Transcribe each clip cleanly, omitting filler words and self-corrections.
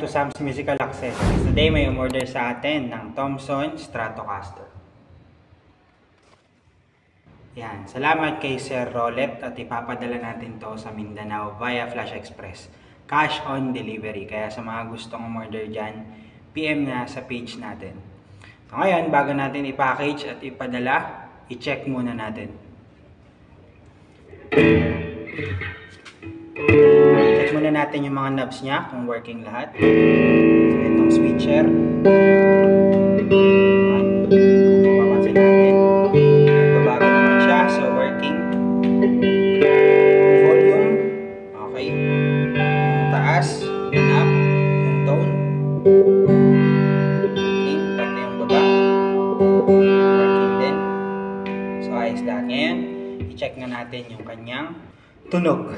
to Sam's Musical Accessories. Today may umorder sa atin ng Thomson Stratocaster. Yan, salamat kay Sir Rolet at ipapadala natin to sa Mindanao via Flash Express. Cash on delivery. Kaya sa mga gustong umorder dyan, PM na sa page natin. So ngayon, bago natin i-package at ipadala, i-check muna natin. Check muna natin yung mga knobs niya kung working lahat. So itong switcher. Kung mapapansin natin, babago naman siya. So working. Volume. Okay. Yung taas. Yung up. Yung tone. Working. Pati yung baba. Working din. So ayos lahat. Ngayon, i-check nga natin yung kanyang tunog.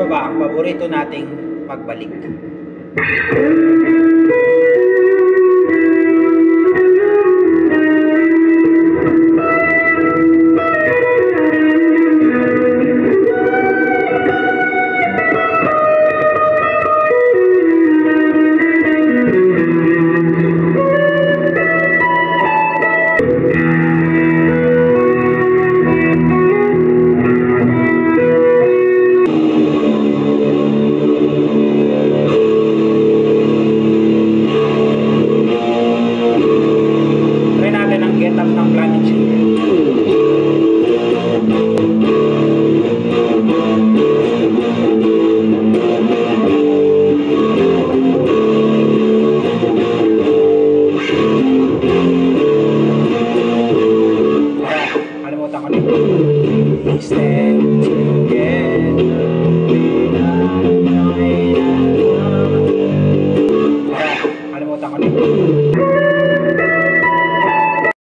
Ang paborito nating pagbalik. Ng planet shaker. Kalimutan ko nito. Step 2.